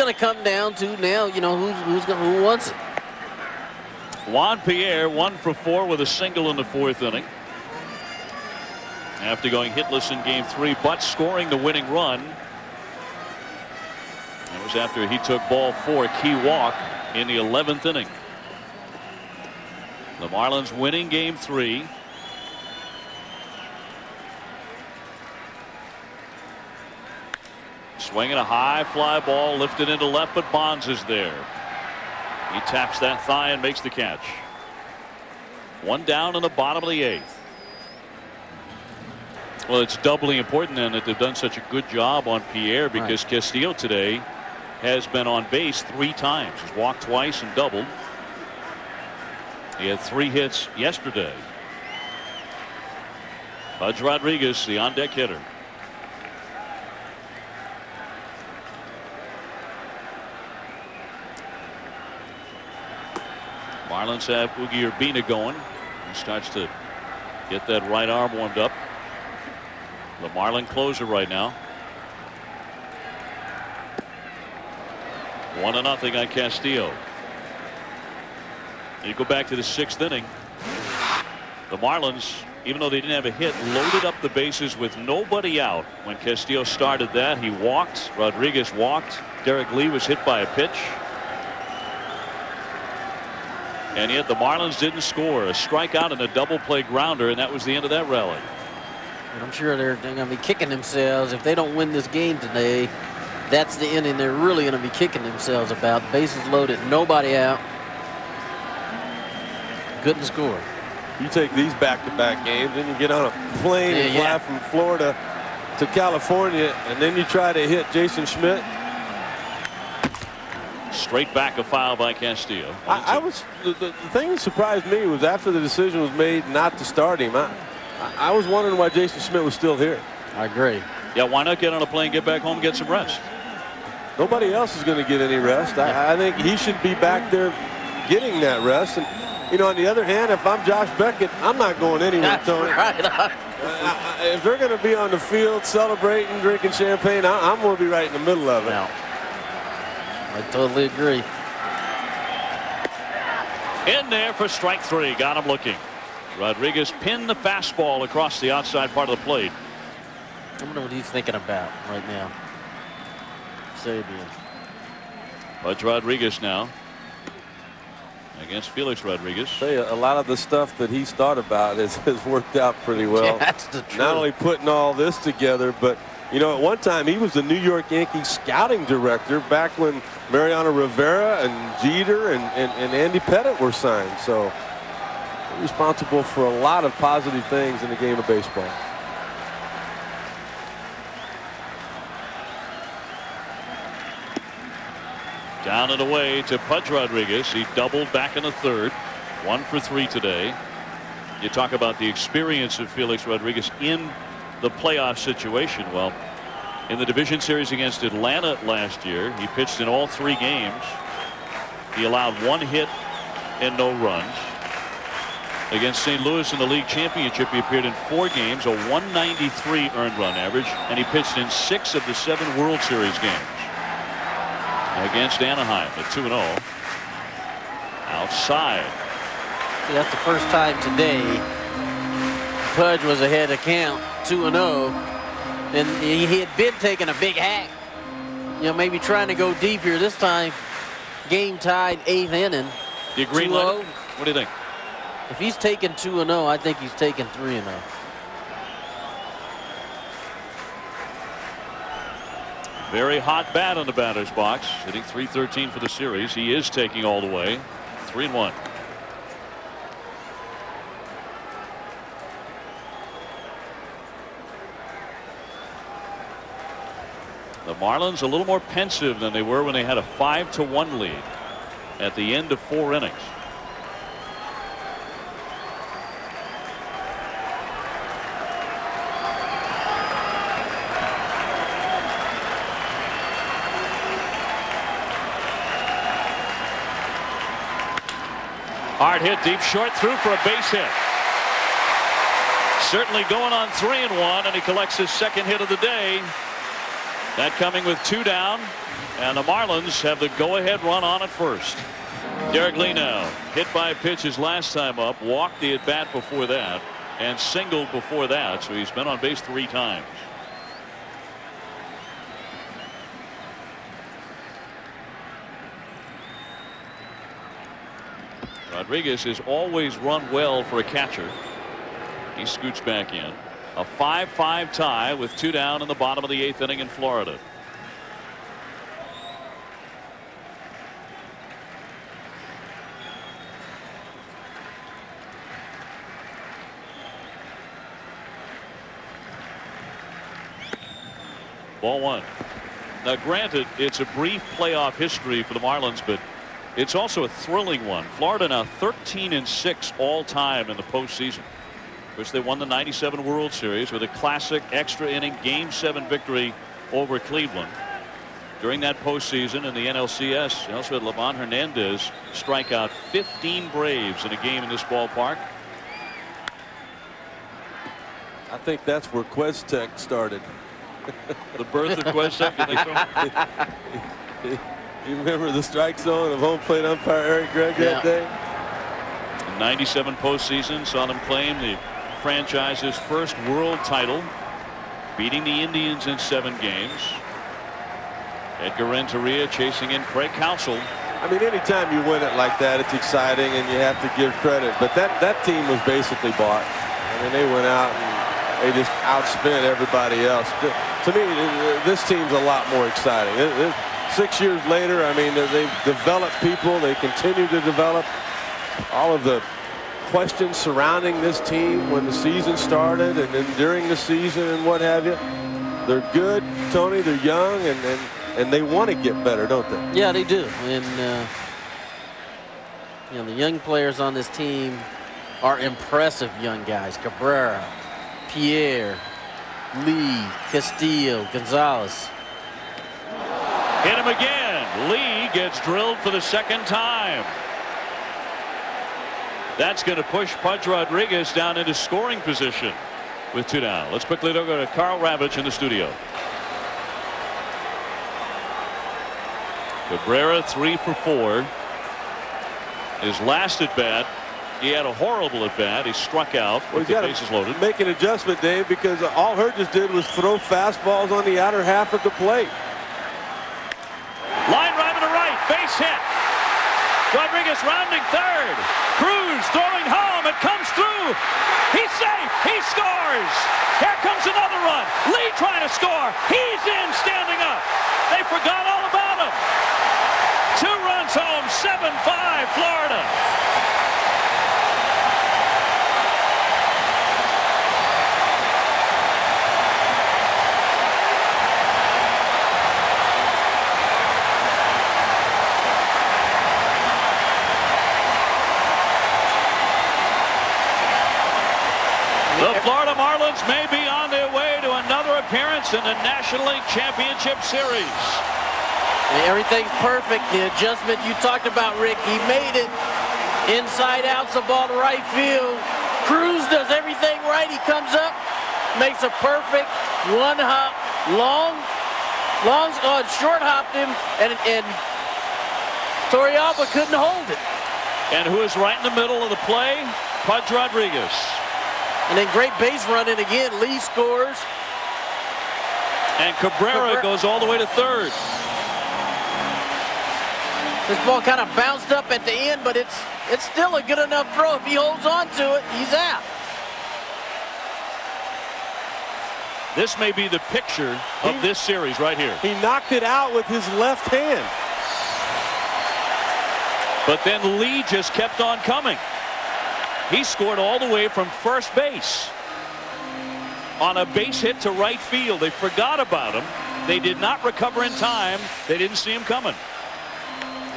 going to come down to now, who wants it. Juan Pierre 1 for 4 with a single in the 4th inning. After going hitless in game 3, but scoring the winning run. That was after he took ball 4, key walk in the 11th inning. The Marlins winning game 3. Swinging a high fly ball lifted into left, but Bonds is there. He taps that thigh and makes the catch. 1 down in the bottom of the 8th. Well, it's doubly important then that they've done such a good job on Pierre, because Castillo today has been on base 3 times. He's walked twice and doubled. He had 3 hits yesterday. Ivan Rodriguez, the on-deck hitter. Marlins have Oogie Urbina going. He starts to get that right arm warmed up. The Marlin closer right now. 1-0 on Castillo. You go back to the 6th inning. The Marlins, even though they didn't have a hit, loaded up the bases with nobody out. When Castillo started that, he walked. Rodriguez walked. Derrek Lee was hit by a pitch. And yet the Marlins didn't score. A strikeout and a double play grounder, and that was the end of that rally. And I'm sure they're going to be kicking themselves if they don't win this game today. That's the inning they're really going to be kicking themselves about. Bases loaded, nobody out. Couldn't score. You take these back-to-back games, then you get on a plane and fly from Florida to California, and then you try to hit Jason Schmidt. Straight back, a foul by Castillo. The thing that surprised me was after the decision was made not to start him, I was wondering why Jason Schmidt was still here. I agree. Yeah, why not get on a plane, get back home, get some rest? Nobody else is going to get any rest. I think he should be back there getting that rest. And on the other hand, if I'm Josh Beckett, I'm not going anywhere, Tony. If they're going to be on the field celebrating, drinking champagne, I'm going to be right in the middle of it. No. I totally agree. In there for strike 3. Got him looking. Rodriguez pinned the fastball across the outside part of the plate. I wonder what he's thinking about right now. Sabian. But Rodriguez now against Felix Rodriguez. I tell you, a lot of the stuff that he's thought about has worked out pretty well. Yeah, that's the truth. Not only putting all this together, but at one time he was the New York Yankees scouting director back when Mariano Rivera and Jeter and Andy Pettitte were signed. So responsible for a lot of positive things in the game of baseball. Down and away to Pudge Rodriguez. He doubled back in the 3rd. 1 for 3 today. You talk about the experience of Felix Rodriguez in the playoff situation. Well, in the division series against Atlanta last year, he pitched in all 3 games. He allowed 1 hit and no runs. Against St. Louis in the league championship, he appeared in 4 games, a 193 earned run average, and he pitched in 6 of the 7 World Series games. Against Anaheim at 2-0. Outside. See, that's the first time today Pudge was ahead of count, 2-0. And he had been taking a big hack. Maybe trying to go deep here. This time, game tied, 8th inning. Do you agree, Leonard? What do you think? If he's taking 2-0, I think he's taking 3-0. Very hot bat on the batter's box, hitting .313 for the series. He is taking all the way. 3-1. The Marlins a little more pensive than they were when they had a 5-1 lead at the end of 4 innings. Hard hit deep short, through for a base hit. Certainly going on 3-1, and he collects his 2nd hit of the day. That coming with 2 down. And the Marlins have the go-ahead run on at first. Derrek Lee now hit by a pitch his last time up, walked the at-bat before that, and singled before that, so he's been on base 3 times. Rodriguez has always run well for a catcher. He scoots back in. A 5-5 tie with 2 down in the bottom of the 8th inning in Florida. Ball 1. Now granted, it's a brief playoff history for the Marlins, but it's also a thrilling one. Florida now 13-6 all time in the postseason. Of course, they won the '97 World Series with a classic extra inning Game 7 victory over Cleveland. During that postseason in the NLCS, they also had Livan Hernandez strike out 15 Braves in a game in this ballpark. I think that's where Questek started. The birth of Questek, you think so? You remember the strike zone of home plate umpire Eric Gregg that day? The '97 postseason saw them claim the franchise's first world title, beating the Indians in 7 games. Edgar Renteria chasing in Craig Counsell. I mean, anytime you win it like that, it's exciting and you have to give credit. But that team was basically bought. I mean, they went out and they just outspent everybody else. To me, this team's a lot more exciting. 6 years later, I mean, they've developed people. They continue to develop. All of the questions surrounding this team when the season started and then during the season and what have you. They're good, Tony. They're young and they want to get better, don't they? Yeah, they do. And you know, the young players on this team are impressive young guys. Cabrera, Pierre, Lee, Castillo, Gonzalez. Hit him again. Lee gets drilled for the 2nd time. That's going to push Pudge Rodriguez down into scoring position with 2 down. Let's quickly go to Carl Ravitch in the studio. Cabrera 3 for 4. His last at bat, he had a horrible at bat. He struck out with the bases loaded. Make an adjustment, Dave, because all Hurt just did was throw fastballs on the outer half of the plate. Line drive to right, base hit. Rodriguez rounding 3rd. Cruz throwing home. It comes through. He's safe. He scores. Here comes another run. Lee trying to score. He's in, standing up. They forgot all about him. 2 runs home. 7-5 Florida. The Florida Marlins may be on their way to another appearance in the National League Championship Series. Everything's perfect. The adjustment you talked about, Rick, he made it. Inside out, the ball to right field. Cruz does everything right. He comes up, makes a perfect 1 hop, short hopped him, and Torrealba couldn't hold it. And who is right in the middle of the play? Pudge Rodriguez. And then great base running again. Lee scores. And Cabrera goes all the way to 3rd. This ball kind of bounced up at the end, but it's still a good enough throw. If he holds on to it, he's out. This may be the picture of this series right here. He knocked it out with his left hand. But then Lee just kept on coming. He scored all the way from first base on a base hit to right field. They forgot about him. They did not recover in time. They didn't see him coming.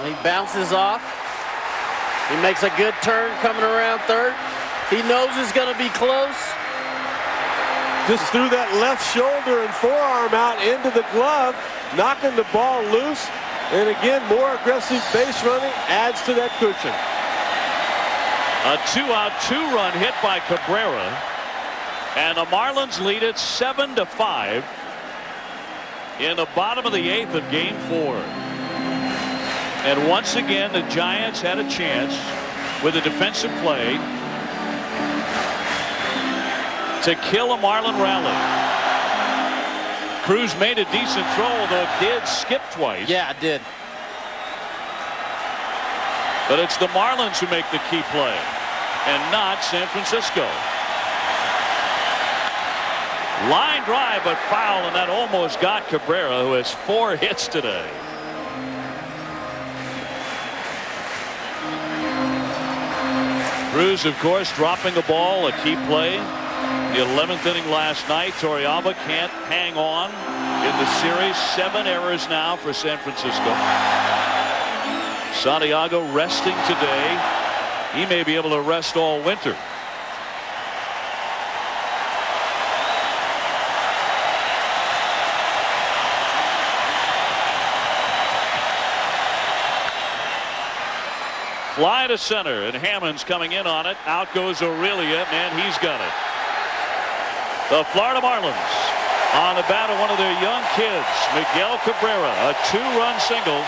He bounces off. He makes a good turn coming around 3rd. He knows it's going to be close. Just threw that left shoulder and forearm out into the glove, knocking the ball loose. And again, more aggressive base running adds to that cushion. A 2-out, 2-run hit by Cabrera. And the Marlins lead it 7-5. in the bottom of the 8th of Game 4. And once again, the Giants had a chance with a defensive play to kill a Marlin rally. Cruz made a decent throw, though it did skip twice. Yeah, it did. But it's the Marlins who make the key play, and not San Francisco. Line drive, but foul, and that almost got Cabrera, who has 4 hits today. Cruz, of course, dropping the ball, a key play. The 11th inning last night. Torrealba can't hang on in the series. 7 errors now for San Francisco. Santiago resting today. He may be able to rest all winter. Fly to center, and Hammond's coming in on it. Out goes Aurelia, and he's got it. The Florida Marlins on the bat of one of their young kids, Miguel Cabrera, a 2-run single.